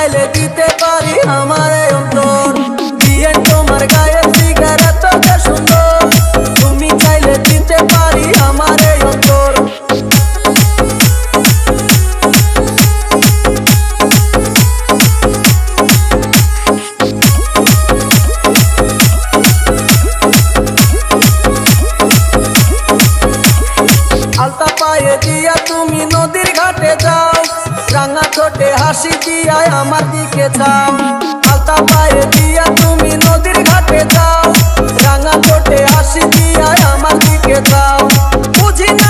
চাইলে দিতে পারি আমার অন্তর দিয়ে তোমার গায়ে সিগারেট যে সুন্দর তুমি চাইলে দিতে পারি আমার অন্তর আলতা পায়ে দিয়া তুমি নদীর ঘাটে যাও রাঙা ঠোঁটে হাসি দিয়া আমার দিকে চাও আলতা পায়ে দিয়া তুমি নদীর ঘাটে যাও রাঙা ঠোঁটে হাসি দিয়া আমার দিকে চাও বুঝি না